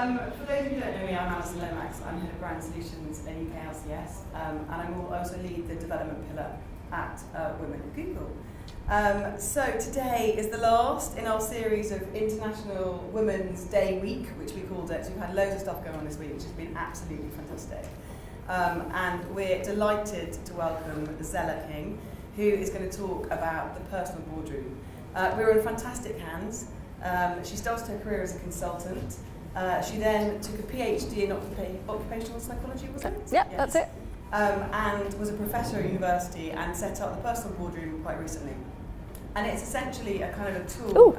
For those who don't know me, I'm Alison Lomax. I'm Head of Brand Solutions at UK LCS, and I also lead the development pillar at Women at Google. So today is the last in our series of International Women's Day week, which we called it. So we've had loads of stuff going on this week, which has been absolutely fantastic. And we're delighted to welcome Zella King, who is going to talk about the Personal Boardroom. We're in fantastic hands. She started her career as a consultant. She then took a PhD in occupational psychology, was it? Yeah, yes. That's it. And was a professor at university and set up the Personal Boardroom quite recently. And it's essentially a kind of a tool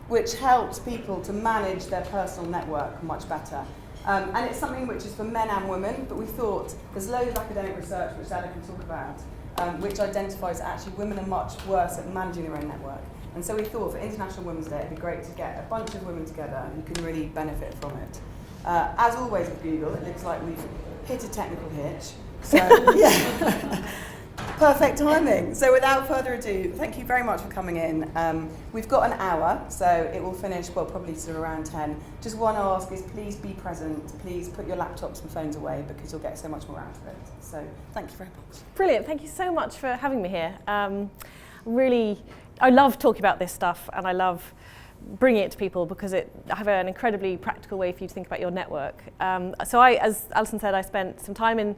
which helps people to manage their personal network much better. And it's something which is for men and women, but we thought there's loads of academic research which Zella can talk about, which identifies that actually women are much worse at managing their own network. And so we thought for International Women's Day it'd be great to get a bunch of women together who can really benefit from it. As always with Google, it looks like we've hit a technical hitch. So, yeah, perfect timing. So without further ado, thank you very much for coming in. We've got an hour, so it will finish, well, probably sort of around 10. Just one ask is please be present. Please put your laptops and phones away because you'll get so much more out of it. So thank you very much. Brilliant. Thank you so much for having me here. I love talking about this stuff, and I love bringing it to people because I have an incredibly practical way for you to think about your network. So as Alison said, I spent some time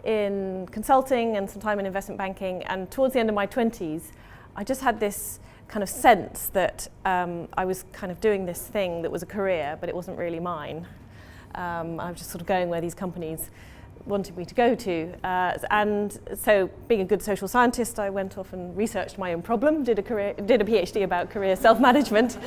in consulting and some time in investment banking, and towards the end of my 20s I just had this kind of sense that I was kind of doing this thing that was a career, but it wasn't really mine. I was just sort of going where these companies wanted me to go to, and so being a good social scientist, I went off and researched my own problem, did a PhD about career self-management,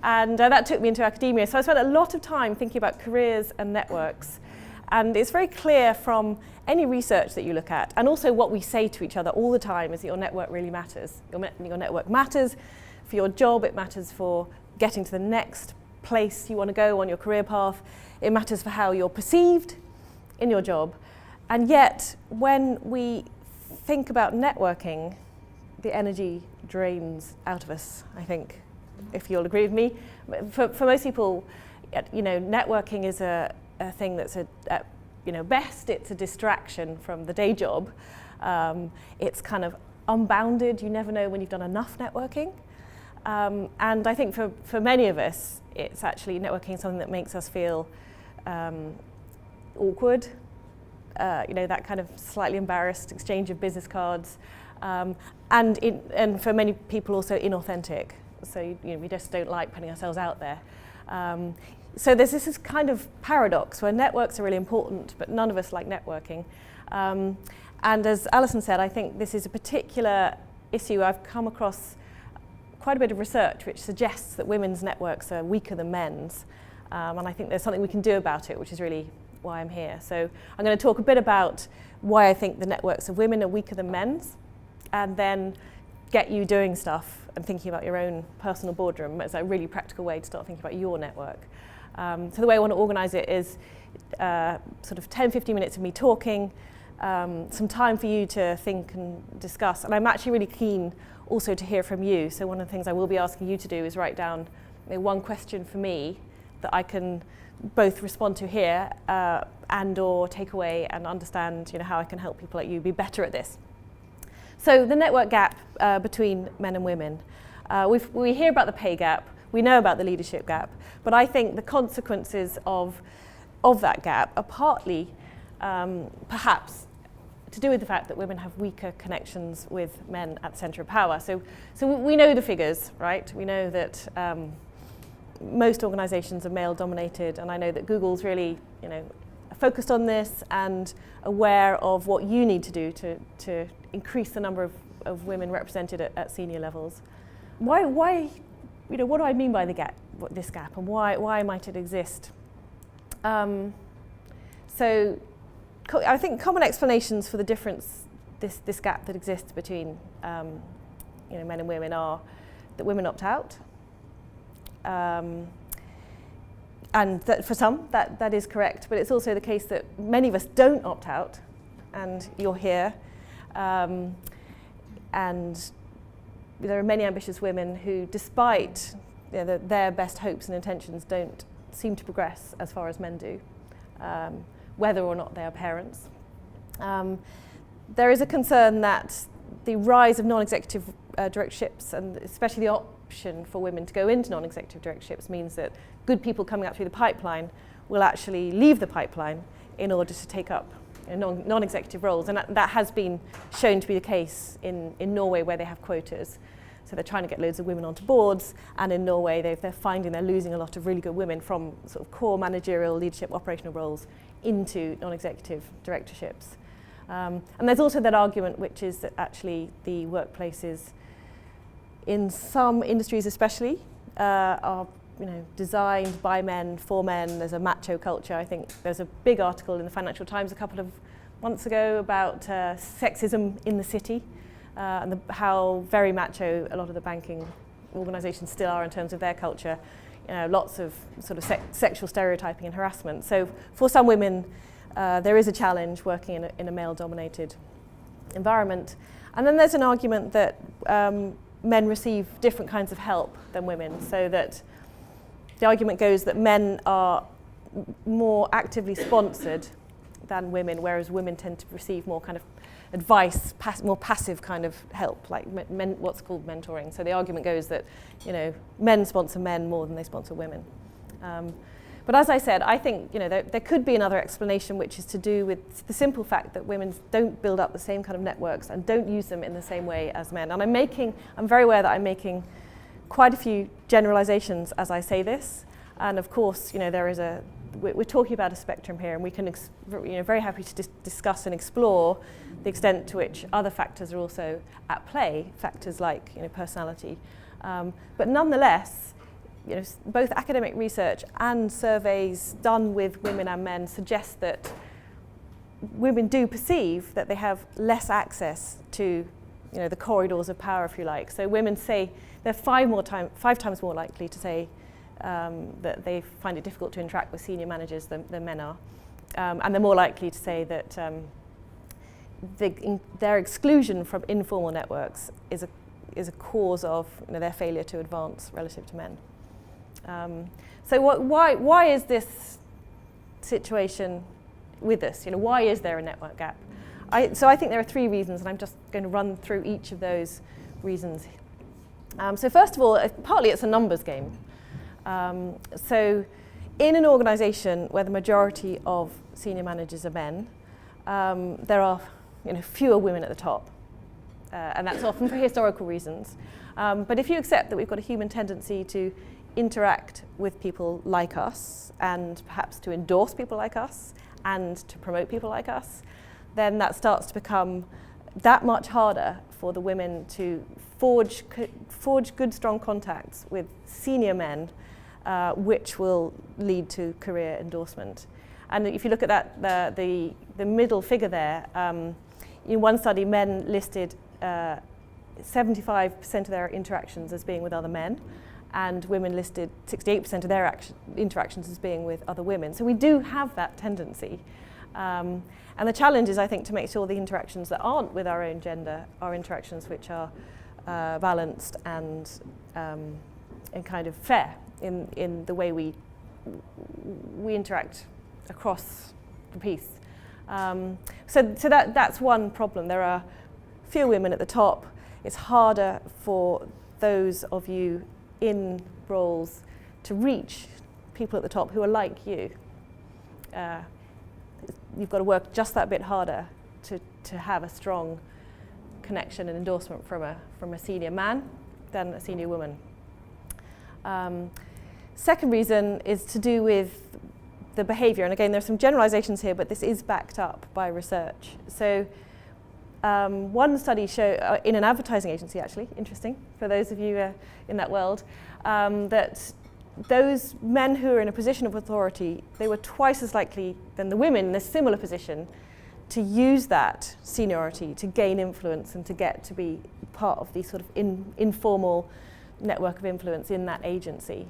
and that took me into academia. So I spent a lot of time thinking about careers and networks. And it's very clear from any research that you look at, and also what we say to each other all the time, is that your network really matters. Your network matters for your job, it matters for getting to the next place you want to go on your career path, it matters for how you're perceived in your job. And yet, when we think about networking, the energy drains out of us, I think, if you'll agree with me. For most people, networking is a thing that's best it's a distraction from the day job. It's kind of unbounded. You never know when you've done enough networking. And I think for many of us, it's actually networking something that makes us feel awkward. That kind of slightly embarrassed exchange of business cards, and for many people also inauthentic. So we just don't like putting ourselves out there. So there's this kind of paradox where networks are really important, but none of us like networking. And as Alison said, I think this is a particular issue. I've come across quite a bit of research which suggests that women's networks are weaker than men's. And I think there's something we can do about it, which is really why I'm here. So I'm going to talk a bit about why I think the networks of women are weaker than men's, and then get you doing stuff and thinking about your own personal boardroom as a really practical way to start thinking about your network. So the way I want to organise it is sort of 10-15 minutes of me talking, some time for you to think and discuss. And I'm actually really keen also to hear from you. So one of the things I will be asking you to do is write down one question for me that I can both respond to here and or take away and understand how I can help people like you be better at this. So the network gap between men and women. We hear about the pay gap. We know about the leadership gap, but I think the consequences of that gap are partly perhaps to do with the fact that women have weaker connections with men at the centre of power. So we know the figures, right? We know that most organisations are male dominated, and I know that Google's really focused on this and aware of what you need to do to increase the number of women represented at senior levels. Why what do I mean by this gap, and why might it exist? So I think common explanations for the difference, this gap that exists between men and women, are that women opt out, and that for some that is correct, but it's also the case that many of us don't opt out, and you're here, and there are many ambitious women who, despite their best hopes and intentions, don't seem to progress as far as men do, whether or not they are parents. There is a concern that the rise of non-executive directorships, and especially the option for women to go into non-executive directorships, means that good people coming up through the pipeline will actually leave the pipeline in order to take up non-executive roles. And that has been shown to be the case in Norway, where they have quotas. So they're trying to get loads of women onto boards, and in Norway they're finding they're losing a lot of really good women from sort of core managerial, leadership, operational roles into non-executive directorships. And there's also that argument, which is that actually the workplaces in some industries especially are designed by men, for men. There's a macho culture. I think there's a big article in the Financial Times a couple of months ago about sexism in the city, and how very macho a lot of the banking organisations still are in terms of their culture. Lots of sort of sexual stereotyping and harassment. So for some women, there is a challenge working in a male-dominated environment. And then there's an argument that men receive different kinds of help than women, so that the argument goes that men are more actively sponsored than women, whereas women tend to receive more kind of advice, more passive kind of help, like what's called mentoring. So the argument goes that men sponsor men more than they sponsor women. But as I said, I think there could be another explanation, which is to do with the simple fact that women don't build up the same kind of networks and don't use them in the same way as men. And I'm very aware that I'm making quite a few generalizations as I say this. And of course, we're talking about a spectrum here, and we can very happy to discuss and explore the extent to which other factors are also at play, factors like personality. But nonetheless, both academic research and surveys done with women and men suggest that women do perceive that they have less access to the corridors of power, if you like. So women say they're 5 times more likely to say that they find it difficult to interact with senior managers than men are. And they're more likely to say that their exclusion from informal networks is a cause of their failure to advance relative to men. So why is this situation with us? Why is there a network gap? So I think there are 3 reasons, and I'm just going to run through each of those reasons. So first of all, partly it's a numbers game. So in an organisation where the majority of senior managers are men, there are fewer women at the top, and that's often for historical reasons. But if you accept that we've got a human tendency to interact with people like us, and perhaps to endorse people like us, and to promote people like us, then that starts to become that much harder for the women to forge good, strong contacts with senior men, which will lead to career endorsement. And if you look at that, the middle figure there, in one study, men listed 75% of their interactions as being with other men, and women listed 68% of their interactions as being with other women. So we do have that tendency. And the challenge is, I think, to make sure the interactions that aren't with our own gender are interactions which are balanced and kind of fair in the way we interact across the piece. So that's one problem. There are fewer women at the top. It's harder for those of you in roles to reach people at the top who are like you. You've got to work just that bit harder to have a strong connection and endorsement from a senior man than a senior woman. Second reason is to do with the behaviour, and again, there are some generalisations here, but this is backed up by research. So one study showed, in an advertising agency actually, interesting for those of you in that world, that those men who are in a position of authority, they were twice as likely than the women in a similar position to use that seniority to gain influence and to get to be part of the sort of informal network of influence in that agency.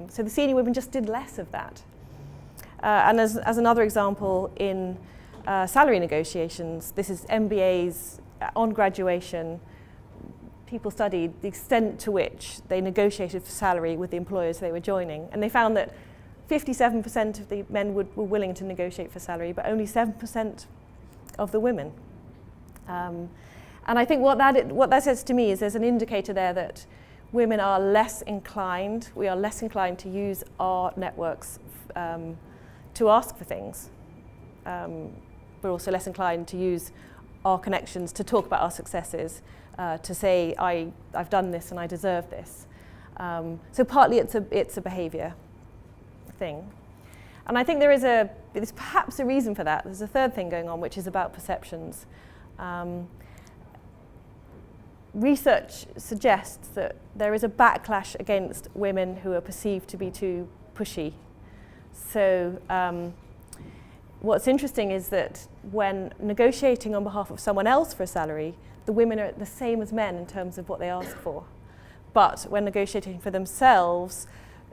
So the senior women just did less of that. And as another example, in salary negotiations, this is MBAs on graduation. people studied the extent to which they negotiated for salary with the employers they were joining, and they found that 57% of the men were willing to negotiate for salary, but only 7% of the women. And I think what that says to me is there's an indicator there that women are less inclined, we are less inclined to use our networks to ask for things. We're also less inclined to use our connections to talk about our successes, to say, I've done this and I deserve this. So partly it's a behaviour thing. And I think there's perhaps a reason for that. There's a third thing going on, which is about perceptions. Research suggests that there is a backlash against women who are perceived to be too pushy. So what's interesting is that when negotiating on behalf of someone else for a salary, the women are the same as men in terms of what they ask for. But when negotiating for themselves,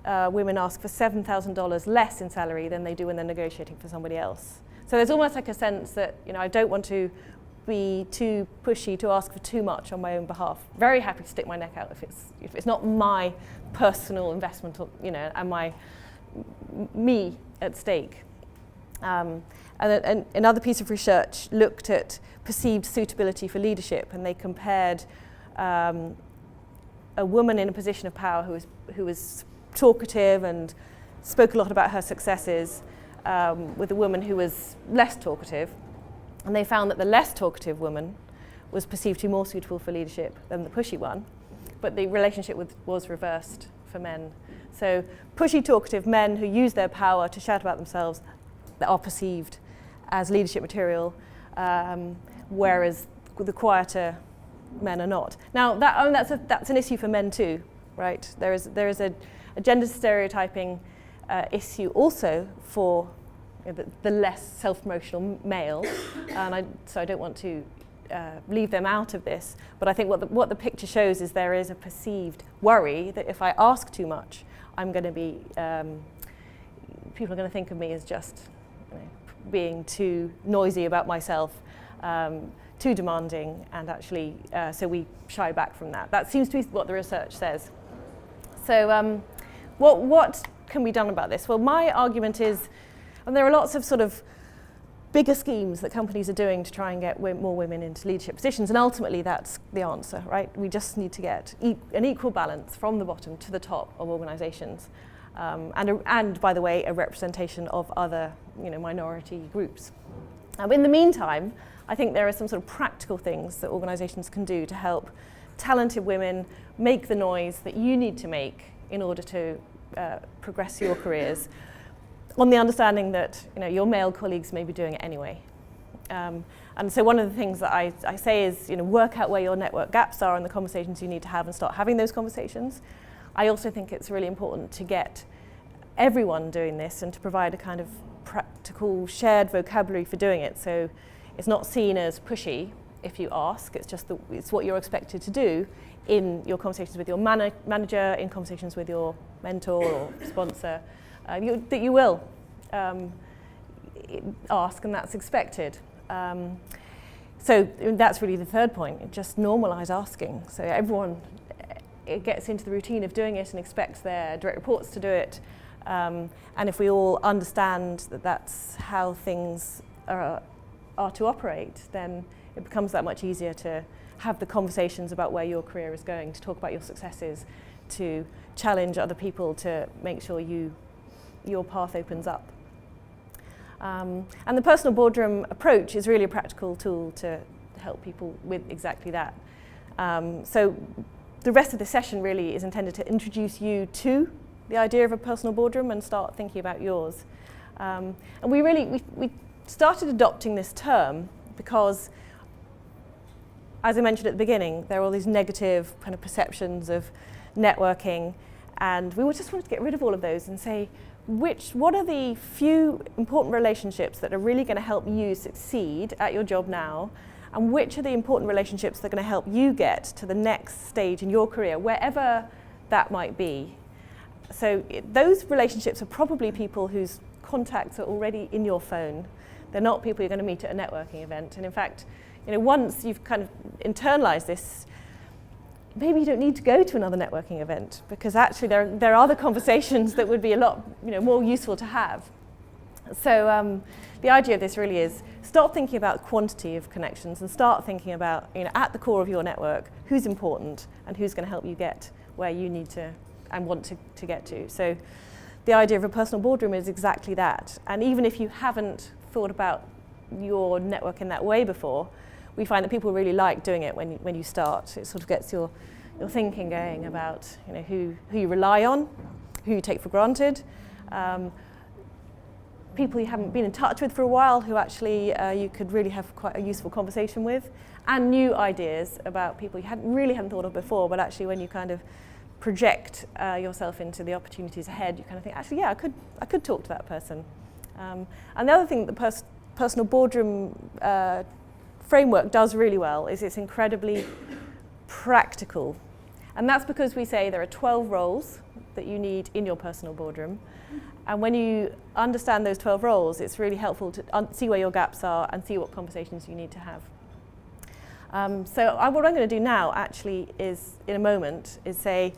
women ask for $7,000 less in salary than they do when they're negotiating for somebody else. So there's almost like a sense that, I don't want to be too pushy to ask for too much on my own behalf. Very happy to stick my neck out if it's not my personal investment, and me at stake. And another piece of research looked at perceived suitability for leadership, and they compared a woman in a position of power who was talkative and spoke a lot about her successes with a woman who was less talkative. And they found that the less talkative woman was perceived to be more suitable for leadership than the pushy one, but the relationship was reversed for men. So pushy, talkative men who use their power to shout about themselves are perceived as leadership material, whereas the quieter men are not. Now, that's an issue for men too, right? There is a gender stereotyping issue also for the less self-promotional male, and so I don't want to leave them out of this. But I think what the picture shows is there is a perceived worry that if I ask too much, I'm going to be people are going to think of me as just being too noisy about myself, too demanding, and actually, so we shy back from that. That seems to be what the research says. So, what can be done about this? Well, my argument is. And there are lots of sort of bigger schemes that companies are doing to try and get more women into leadership positions, and ultimately that's the answer, right? We just need to get an equal balance from the bottom to the top of organisations, and by the way, a representation of other, minority groups. In the meantime, I think there are some sort of practical things that organisations can do to help talented women make the noise that you need to make in order to progress your careers, on the understanding that your male colleagues may be doing it anyway. And so one of the things that I say is work out where your network gaps are and the conversations you need to have and start having those conversations. I also think it's really important to get everyone doing this and to provide a kind of practical shared vocabulary for doing it. So it's not seen as pushy if you ask, it's what you're expected to do in your conversations with your manager, in conversations with your mentor or sponsor. That you will ask, and that's expected. So that's really the third point, just normalise asking. So everyone gets into the routine of doing it and expects their direct reports to do it. And if we all understand that that's how things are to operate, then it becomes that much easier to have the conversations about where your career is going, to talk about your successes, to challenge other people to make sure your path opens up. And the personal boardroom approach is really a practical tool to help people with exactly that. So the rest of the session really is intended to introduce you to the idea of a personal boardroom and start thinking about yours. And we started adopting this term because, as I mentioned at the beginning, there are all these negative kind of perceptions of networking, and we just wanted to get rid of all of those and say, what are the few important relationships that are really going to help you succeed at your job now, and which are the important relationships that are going to help you get to the next stage in your career, wherever that might be. So those relationships are probably people whose contacts are already in your phone. They're not people you're going to meet at a networking event. And in fact, once you've kind of internalized this, maybe you don't need to go to another networking event, because actually there are other conversations that would be a lot more useful to have. So the idea of this really is stop thinking about quantity of connections and start thinking about, at the core of your network, who's important and who's going to help you get where you need to and want to get to. So the idea of a personal boardroom is exactly that. And even if you haven't thought about your network in that way before, we find that people really like doing it when you start. It sort of gets your thinking going about who you rely on, who you take for granted, people you haven't been in touch with for a while who actually you could really have quite a useful conversation with, and new ideas about people you hadn't thought of before, but actually when you kind of project yourself into the opportunities ahead, you kind of think, actually, yeah, I could talk to that person. And the other thing that the personal boardroom framework does really well is it's incredibly practical. And that's because we say there are 12 roles that you need in your personal boardroom. And when you understand those 12 roles, it's really helpful to see where your gaps are and see what conversations you need to have. So what I'm going to do now actually is, in a moment, is say,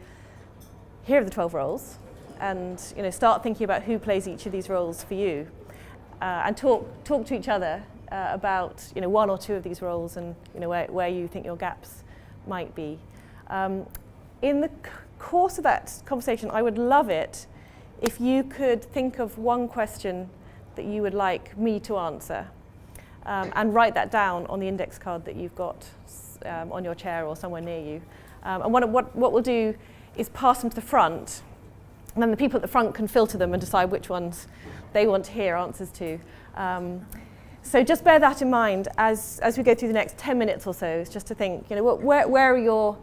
here are the 12 roles, and start thinking about who plays each of these roles for you, and talk to each other about one or two of these roles and where you think your gaps might be. In the course of that conversation, I would love it if you could think of one question that you would like me to answer, and write that down on the index card that you've got on your chair or somewhere near you. And what we'll do is pass them to the front, and then the people at the front can filter them and decide which ones they want to hear answers to. So just bear that in mind as we go through the next 10 minutes or so, is just to think, where are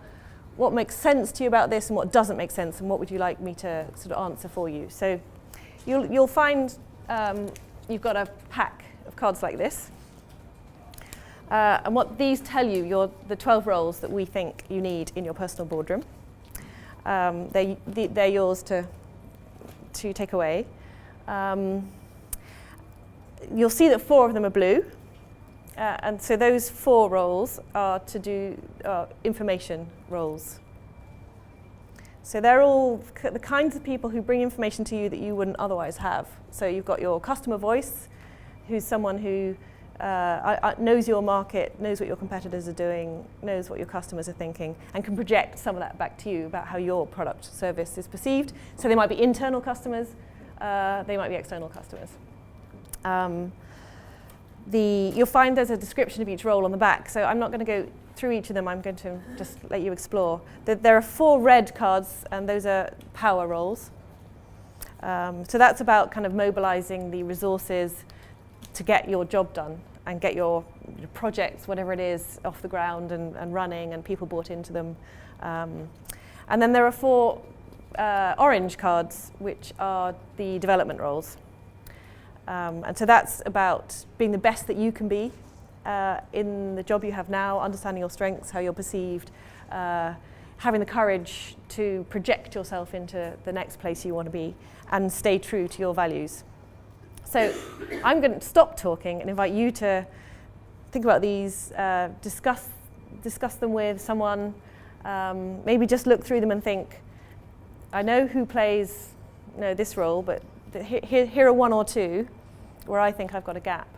what makes sense to you about this and what doesn't make sense, and what would you like me to sort of answer for you. So you'll find you've got a pack of cards like this. And what these tell you, the 12 roles that we think you need in your personal boardroom. They're yours to take away. You'll see that 4 of them are blue. And so those 4 roles are to do information roles. So they're all the kinds of people who bring information to you that you wouldn't otherwise have. So you've got your customer voice, who's someone who knows your market, knows what your competitors are doing, knows what your customers are thinking, and can project some of that back to you about how your product service is perceived. So they might be internal customers, they might be external customers. You'll find there's a description of each role on the back, so I'm not going to go through each of them, I'm going to just let you explore. There are 4 red cards, and those are power roles. So that's about kind of mobilizing the resources to get your job done and get your projects, whatever it is, off the ground and running and people bought into them. And then there are 4 orange cards, which are the development roles. And so that's about being the best that you can be in the job you have now, understanding your strengths, how you're perceived, having the courage to project yourself into the next place you want to be and stay true to your values. So I'm going to stop talking and invite you to think about these, discuss them with someone, maybe just look through them and think, I know who plays this role, but here are 1 or 2 where I think I've got a gap.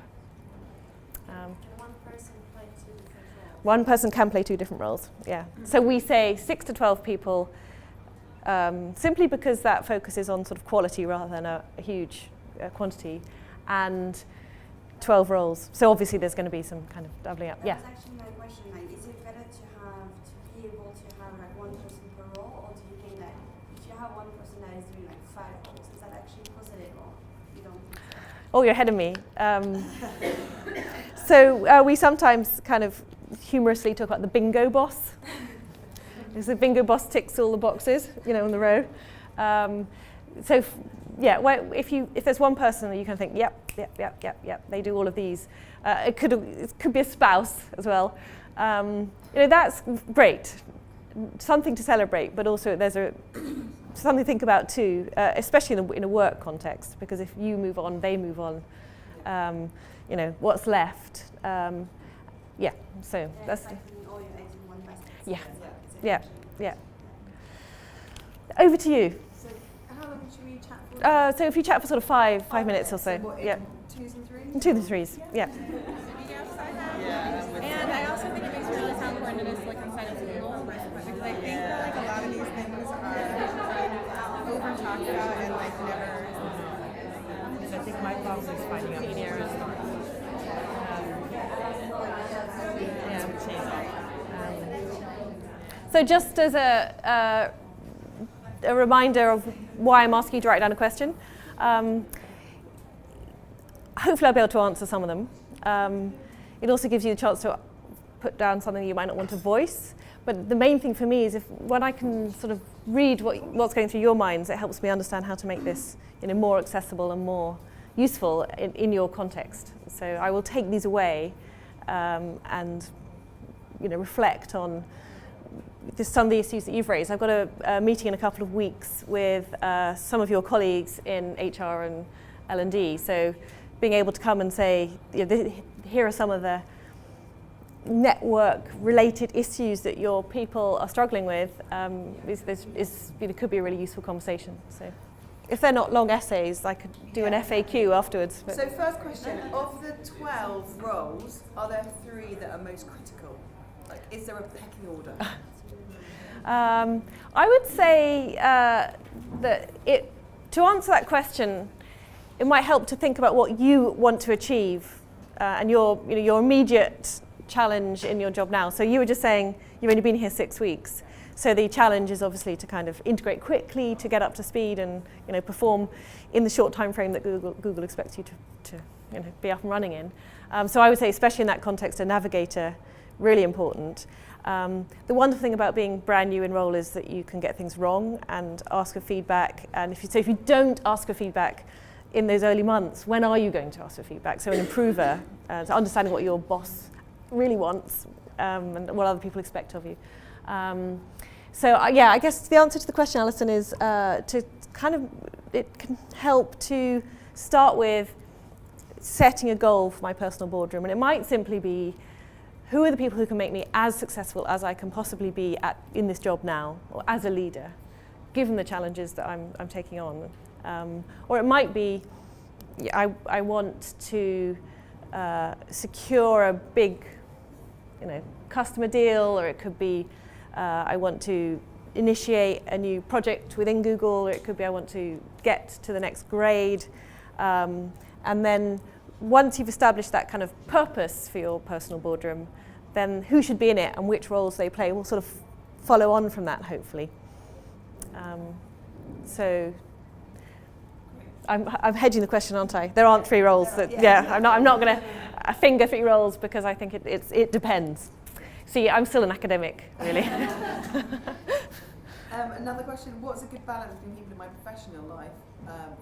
One person can play 2 different roles, yeah. So we say 6 to 12 people, simply because that focuses on sort of quality rather than a huge quantity, and 12 roles. So obviously there's going to be some kind of doubling up. That was actually my question. Is it better to be able to have 1 person per role, or do you think that if you have 1 person that is doing 5 roles, is that actually positive, or you don't think so? Oh, you're ahead of me. So we sometimes kind of humorously talk about the bingo boss. Because the bingo boss ticks all the boxes, in the row. If there's 1 person that you can think, yep, they do all of these. It could be a spouse as well. That's great, something to celebrate, but also there's something to think about too, especially in a work context, because if you move on, they move on. What's left? So that's all your eggs in one basket. yeah. Yeah. Over to you. So how long should we chat for? So if you chat for sort of five minutes or so. What, Yeah. twos and threes? 2 to 3s. Yeah. And I also think it makes me realize how important it is to look inside of Google, because I think that like a lot of these things are over talked about and like never. I think my problem is finding out areas. So just as a reminder of why I'm asking you to write down a question, hopefully I'll be able to answer some of them. It also gives you the chance to put down something you might not want to voice. But the main thing for me is when I can sort of read what's going through your minds, it helps me understand how to make this more accessible and more useful in your context. So I will take these away and reflect on some of the issues that you've raised. I've got a meeting in a couple of weeks with some of your colleagues in HR and L&D. So being able to come and say, here are some of the network-related issues that your people are struggling with, could be a really useful conversation. So if they're not long essays, I could do an FAQ afterwards. But. So first question, of the 12 roles, are there 3 that are most critical? Like, is there a pecking order? I would say that to answer that question, it might help to think about what you want to achieve and your immediate challenge in your job now. So you were just saying you've only been here 6 weeks. So the challenge is obviously to kind of integrate quickly, to get up to speed and perform in the short time frame that Google expects you to be up and running in. So I would say, especially in that context, a navigator, really important. The wonderful thing about being brand new in role is that you can get things wrong and ask for feedback. And if you don't ask for feedback in those early months, when are you going to ask for feedback? So an improver, so understanding what your boss really wants and what other people expect of you. I guess the answer to the question, Alison, is it can help to start with setting a goal for my personal boardroom. And it might simply be, who are the people who can make me as successful as I can possibly be in this job now, or as a leader, given the challenges that I'm taking on? Or it might be, I want to secure a big, customer deal, or it could be I want to initiate a new project within Google, or it could be I want to get to the next grade. And then once you've established that kind of purpose for your personal boardroom, then who should be in it and which roles they play will sort of follow on from that, hopefully. I'm hedging the question, aren't I? There aren't 3 roles. I'm not going to finger 3 roles because I think it depends. See, I'm still an academic, really. Another question, what's a good balance between keeping my professional life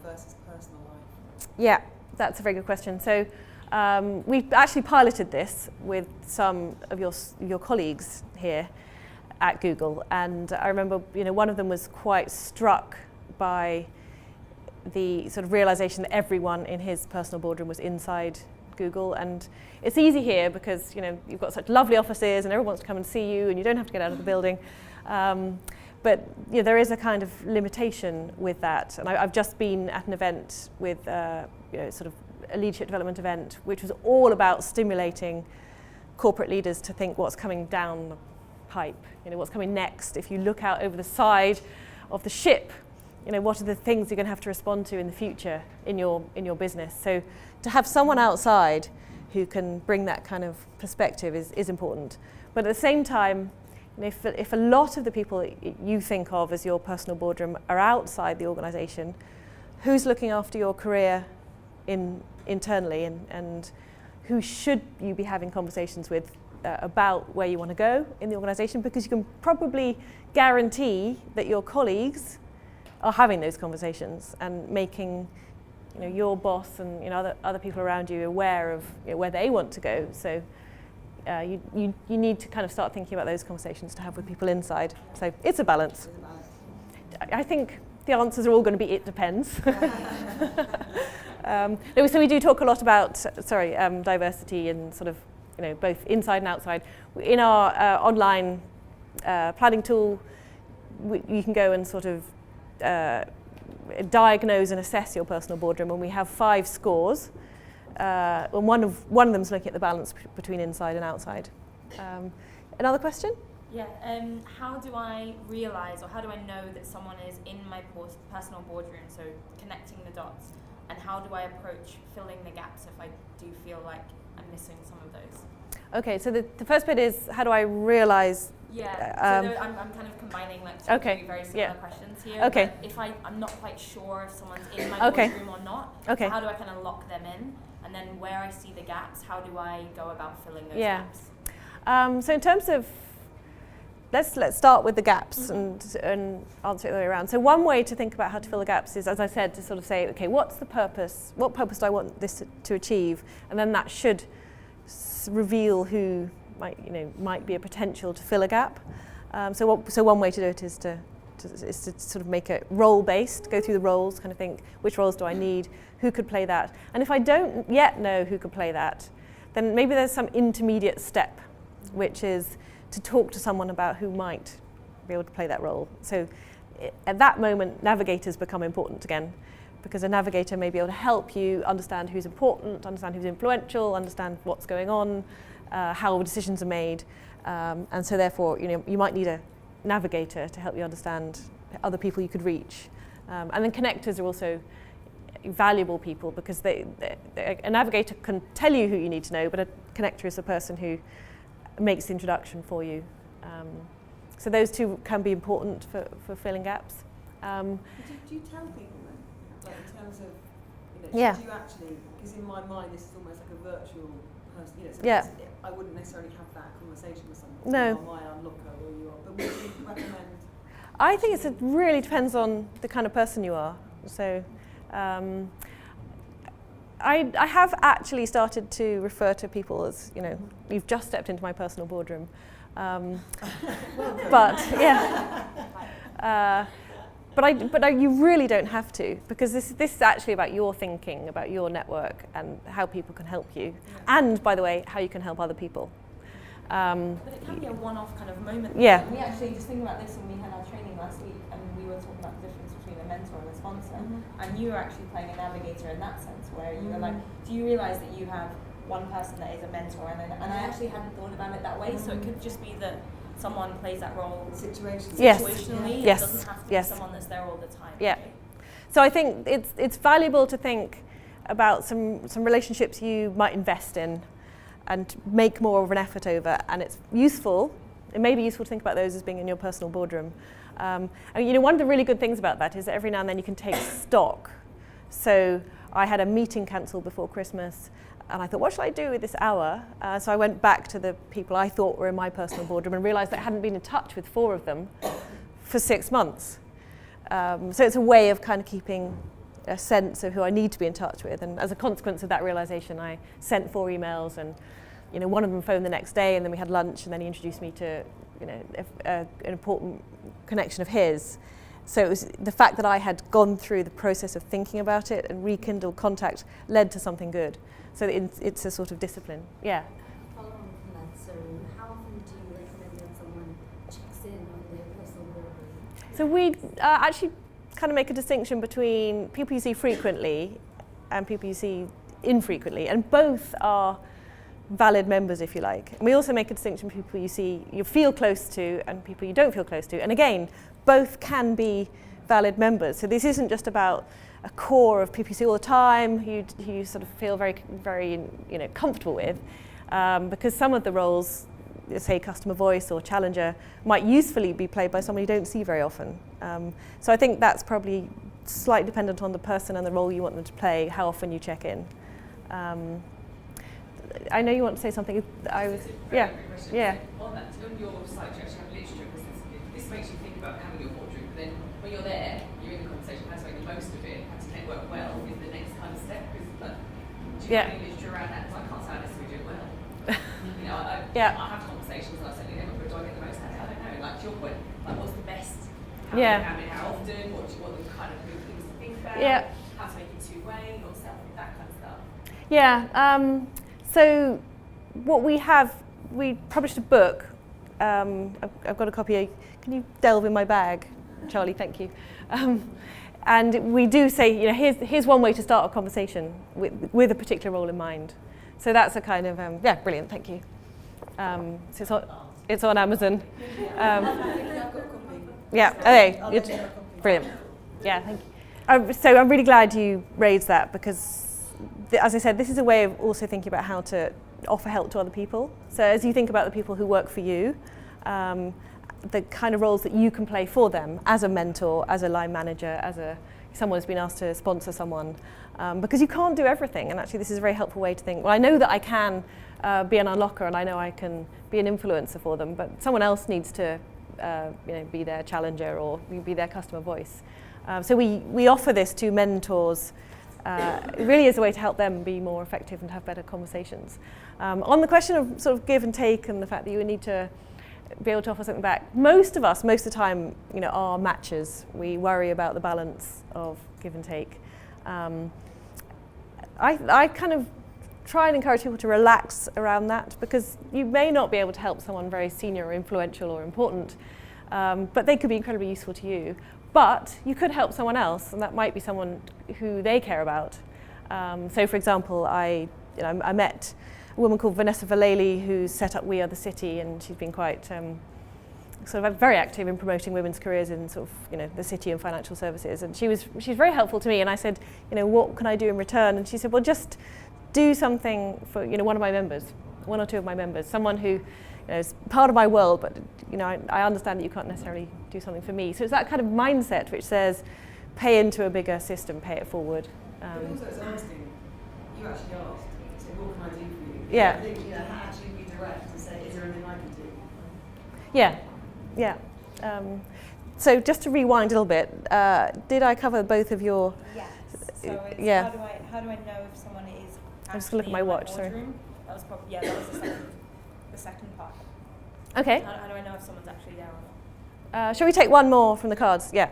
versus personal life? Yeah, that's a very good question. So we've actually piloted this with some of your colleagues here at Google, and I remember one of them was quite struck by the sort of realization that everyone in his personal boardroom was inside Google. And it's easy here because you've got such lovely offices and everyone wants to come and see you and you don't have to get out of the building. But there is a kind of limitation with that. And I've just been at an event with sort of a leadership development event, which was all about stimulating corporate leaders to think what's coming down the pipe, what's coming next. If you look out over the side of the ship, what are the things you're going to have to respond to in the future in your business? So to have someone outside who can bring that kind of perspective is important. But at the same time, if a lot of the people that you think of as your personal boardroom are outside the organisation, who's looking after your career internally, and who should you be having conversations with about where you want to go in the organisation? Because you can probably guarantee that your colleagues are having those conversations and making your boss and other people around you aware of where they want to go. So you need to kind of start thinking about those conversations to have with people inside. So it's a balance. I think the answers are all going to be it depends. So we do talk a lot about diversity and sort of both inside and outside. In our online planning tool, you can go and sort of diagnose and assess your personal boardroom, and we have 5 scores. And one of them's looking at the balance between inside and outside. Another question? Yeah, how do I realise, or how do I know that someone is in my personal boardroom, so connecting the dots, and how do I approach filling the gaps if I do feel like I'm missing some of those? Okay, so the first bit is, how do I realise? Yeah, so I'm kind of combining like 2 okay, very similar questions here. Okay. If I'm not quite sure if someone's in my boardroom or not, okay. How do I kind of lock them in? And then where I see the gaps, how do I go about filling those gaps? So in terms of, let's start with the gaps and answer it the way around. So one way to think about how to fill the gaps is, as I said, to sort of say, okay, what's the purpose? What purpose do I want this to achieve? And then that should reveal who might be a potential to fill a gap. So one way to do it is to sort of make it role-based, go through the roles, kind of think, which roles do I need, who could play that? And if I don't yet know who could play that, then maybe there's some intermediate step, which is to talk to someone about who might be able to play that role. So at that moment, navigators become important again, because a navigator may be able to help you understand who's important, understand who's influential, understand what's going on, how decisions are made. And so therefore, you might need a navigator to help you understand other people you could reach. And then connectors are also valuable people, because a navigator can tell you who you need to know, but a connector is the person who makes the introduction for you. So those 2 can be important for filling gaps. Do you tell people then, like in terms of, do you actually, because in my mind this is almost like a virtual person, so I wouldn't necessarily have that conversation with someone. No. You are my unlocker, or you are, but would you recommend? I think it really depends on the kind of person you are. So I have actually started to refer to people as, you've just stepped into my personal boardroom. But you really don't have to, because this is actually about your thinking, about your network, and how people can help you, and by the way, how you can help other people. But it can be a one-off kind of moment. Yeah. We actually just thinking about this when we had our training last week, and we were talking about the difference between a mentor and a sponsor, and you were actually playing a navigator in that sense, where you were like, do you realise that you have one person that is a mentor, and I actually hadn't thought about it that way, so it could just be that someone plays that role situationally. It doesn't have to be someone that's there all the time. Yeah. So I think it's valuable to think about some relationships you might invest in and make more of an effort over, and it's useful. It may be useful to think about those as being in your personal boardroom. And one of the really good things about that is that every now and then you can take stock. So I had a meeting cancelled before Christmas, and I thought, what should I do with this hour? So I went back to the people I thought were in my personal boardroom and realised that I hadn't been in touch with 4 of them for 6 months. So it's a way of kind of keeping a sense of who I need to be in touch with. And as a consequence of that realisation, I sent 4 emails, and one of them phoned the next day, and then we had lunch, and then he introduced me to an important connection of his. So it was the fact that I had gone through the process of thinking about it and rekindled contact led to something good. So it's a sort of discipline. Yeah. Follow on from that. So how often do you recommend that someone checks in on their personal boardroom? So we actually kind of make a distinction between people you see frequently and people you see infrequently, and both are valid members, if you like. And we also make a distinction between people you feel close to and people you don't feel close to. And again, both can be valid members. So this isn't just about a core of people you see all the time who you sort of feel very, very comfortable with, because some of the roles, say customer voice or challenger, might usefully be played by someone you don't see very often. So I think that's probably slightly dependent on the person and the role you want them to play, how often you check in. I know you want to say something. On that, on your site, you actually have literature, because this makes you think about having your boardroom, but then when you're there, you're in the conversation, how to make the most of it, how to network well is the next kind of step. Because, do you have any literature around that? Because I can't say I necessarily do it well. I have conversations, and I certainly never, but do I get the most out of it? I don't know. Like, to your point, what's the best? How often? What the kind of good things to think about? How to make it two-way, or that kind of stuff. So what we published a book I've got a copy. Can you delve in my bag, Charlie? Thank you. And we do say, here's one way to start a conversation with a particular role in mind. So that's a kind of, brilliant, thank you. So it's on Amazon. Brilliant. Yeah, thank you. So I'm really glad you raised that because, as I said, this is a way of also thinking about how to offer help to other people. So as you think about the people who work for you, the kind of roles that you can play for them as a mentor, as a line manager, as someone who's been asked to sponsor someone, because you can't do everything. And actually, this is a very helpful way to think. Well, I know that I can be an unlocker, and I know I can be an influencer for them, but someone else needs to, be their challenger or be their customer voice. So we offer this to mentors. It really is a way to help them be more effective and have better conversations. On the question of sort of give and take and the fact that you would need to be able to offer something back, most of us, most of the time, are matchers. We worry about the balance of give and take. I kind of try and encourage people to relax around that because you may not be able to help someone very senior or influential or important, but they could be incredibly useful to you. But you could help someone else, and that might be someone who they care about. So, for example, I met a woman called Vanessa Vallely who set up We Are the City, and she's been quite sort of very active in promoting women's careers in sort of the city and financial services. And she's very helpful to me. And I said, what can I do in return? And she said, well, just do something for one of my members, one or two of my members, someone who is part of my world, but I understand that you can't necessarily do something for me. So it's that kind of mindset which says, pay into a bigger system, pay it forward. But also it's asking, you actually asked, so what can I do for you? Yeah. I think, actually be direct and say, is there anything I can do? Yeah. So just to rewind a little bit, did I cover both of your? Yes. So it's yeah. How do I know if someone is? I'm just looking at my watch. Sorry. That was probably that was the second part. Okay. How do I know if someone's actually there or not? Shall we take one more from the cards? Yeah.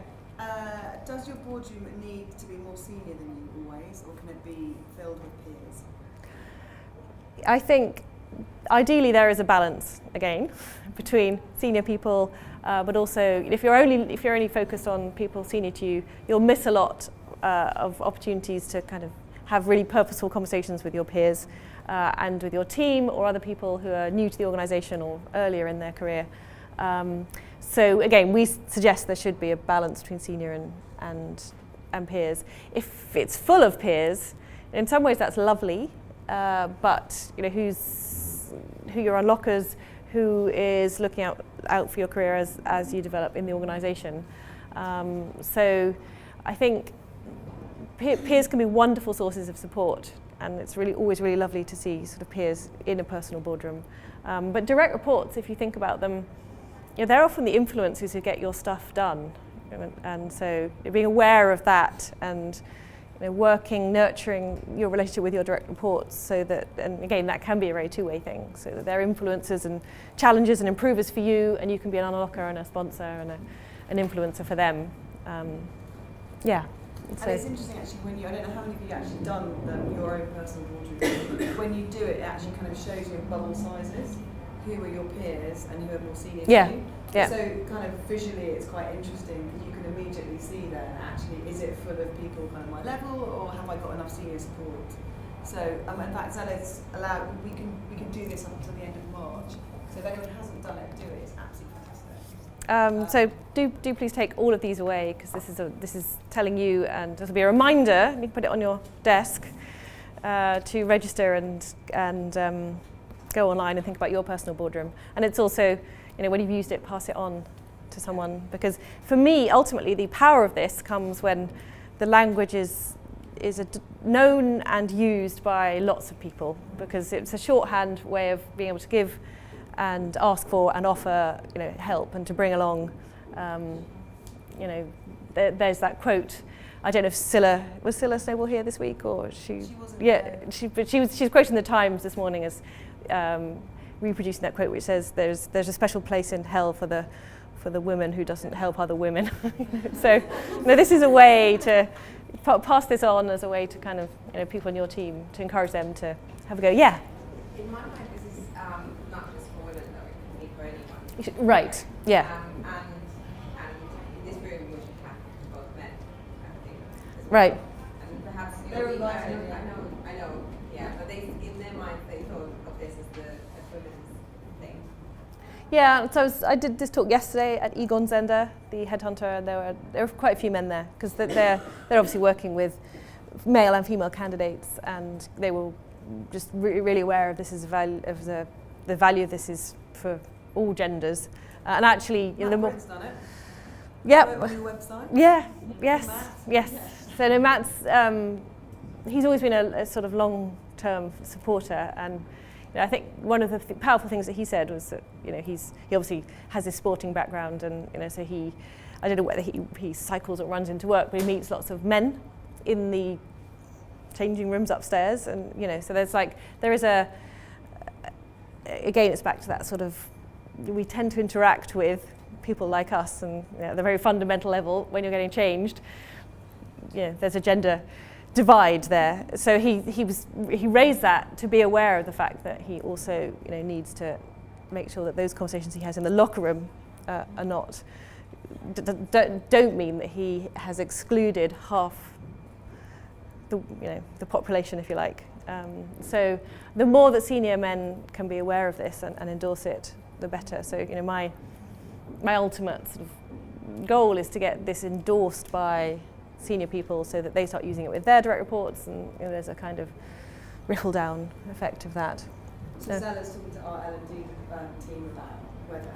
Does your boardroom need to be more senior than you always, or can it be filled with peers? I think ideally there is a balance again between senior people, but also if you're only focused on people senior to you, you'll miss a lot of opportunities to kind of have really purposeful conversations with your peers and with your team or other people who are new to the organisation or earlier in their career. So again, we suggest there should be a balance between senior and peers. If it's full of peers, in some ways that's lovely, but who your unlockers, who is looking out for your career as you develop in the organisation. So I think peers can be wonderful sources of support, and it's always really lovely to see sort of peers in a personal boardroom. But direct reports, if you think about them, they're often the influencers who get your stuff done, and so being aware of that and nurturing your relationship with your direct reports, so that, and again, that can be a very two-way thing, so that they're influencers and challengers and improvers for you, and you can be an unlocker and a sponsor and an influencer for them. And it's interesting actually I don't know how many of you actually done your own personal boardroom. When you do it, it actually kind of shows you in bubble sizes who are your peers and who are more senior to you. Yeah. So kind of visually it's quite interesting because you can immediately see there actually is it full of people kind of my level or have I got enough senior support? So in fact Zella's allowed we can do this up until the end of March. So if anyone hasn't done it, do it. It's absolutely fantastic. So do please take all of these away because this is telling you, and this will be a reminder. You can put it on your desk to register and go online and think about your personal boardroom. And it's also, when you've used it, pass it on to someone, because for me, ultimately, the power of this comes when the language is known and used by lots of people, because it's a shorthand way of being able to give and ask for and offer, help and to bring along. There's that quote. I don't know if Zella Snowball here this week, or she wasn't. Yeah, she's quoting the Times this morning as reproducing that quote, which says there's a special place in hell for the woman who doesn't help other women. So this is a way to pass this on as a way to kind of people in your team to encourage them to have a go. Yeah. In my mind, this is not just for women, though. It can be for anyone. Right. Yeah. And in this room we should have both men, I think. As well. Right. And perhaps I know, yeah, but they in their minds they thought of this as a women's thing. Yeah, so I did this talk yesterday at Egon Zender, the headhunter, and there were quite a few men there because they're obviously working with male and female candidates, and they were just really aware of this as the value of this is for all genders, and actually Matt Brent's done it. Yep. On your website. Yeah. Yes. Matt? Yes. Yeah. So no, Matt's he's always been a sort of long-term supporter, and I think one of the powerful things that he said was that he obviously has this sporting background, and so I don't know whether he cycles or runs into work, but he meets lots of men in the changing rooms upstairs, and so there is again it's back to that sort of, we tend to interact with people like us, and at the very fundamental level when you're getting changed, there's a gender divide there. So he raised that to be aware of the fact that he also needs to make sure that those conversations he has in the locker room are not don't mean that he has excluded half the population, if you like. So the more that senior men can be aware of this and endorse it, the better. So my ultimate sort of goal is to get this endorsed by senior people so that they start using it with their direct reports, and there's a kind of trickle down effect of that. So Zella's talking to our L&D team about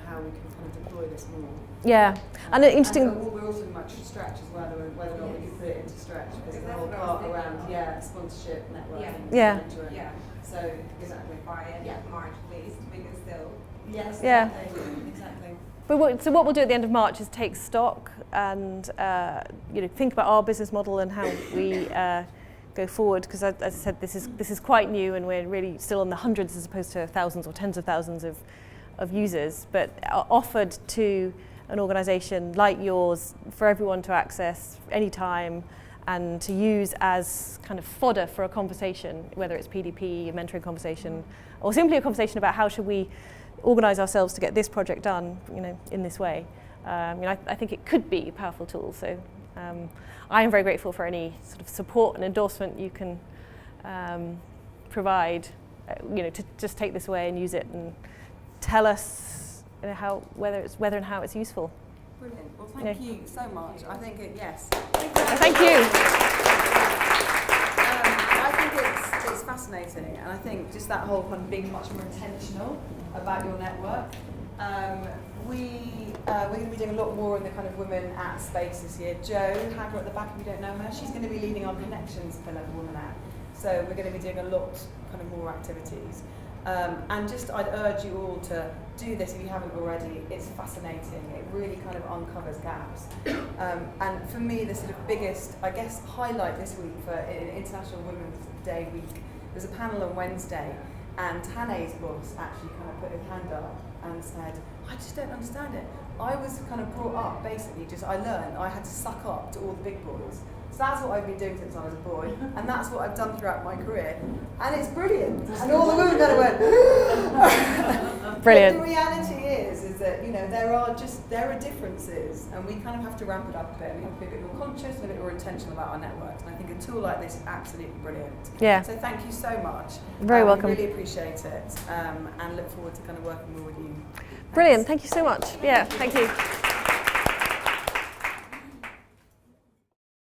how we can kind of deploy this more. Yeah, and an interesting. And we're also much stretch as well, whether or not we can put it into stretch, because the whole part around sponsorship, networking, Yeah. mentoring. Yeah. So exactly. By end of March, please, we can still. Yes. Yeah. Exactly. But what we'll do at the end of March is take stock and think about our business model and how we go forward, because as I said, this is quite new, and we're really still in the hundreds as opposed to thousands or tens of thousands of users, but offered to an organisation like yours for everyone to access anytime and to use as kind of fodder for a conversation, whether it's PDP, a mentoring conversation, or simply a conversation about how should we organise ourselves to get this project done, in this way. I think it could be a powerful tool. So I am very grateful for any sort of support and endorsement you can provide. To just take this away and use it and tell us whether and how it's useful. Brilliant. Well, thank you so much. I think yes. Thank you. I think it's fascinating, and I think just that whole kind of being much more intentional about your network. We're going to be doing a lot more in the kind of women at space this year. Jo, have her at the back if you don't know her. She's going to be leading our connections pillar for Women At. So we're going to be doing a lot kind of more activities. And just I'd urge you all to do this if you haven't already. It's fascinating. It really kind of uncovers gaps. And for me, the sort of biggest, I guess, highlight this week for International Women's Day week, there's a panel on Wednesday, and Tane's boss actually kind of put his hand up and said, I just don't understand it. I was kind of brought up, basically, I learned I had to suck up to all the big boys. So that's what I've been doing since I was a boy, and that's what I've done throughout my career. And it's brilliant. And all the women kind of went, brilliant. But the reality is that, there are differences, and we kind of have to ramp it up a bit. We have to be a bit more conscious and a bit more intentional about our networks. And I think a tool like this is absolutely brilliant. Yeah. So thank you so much. Very welcome. We really appreciate it, and look forward to kind of working more with you. Brilliant. Thank you so much. Yeah, thank you.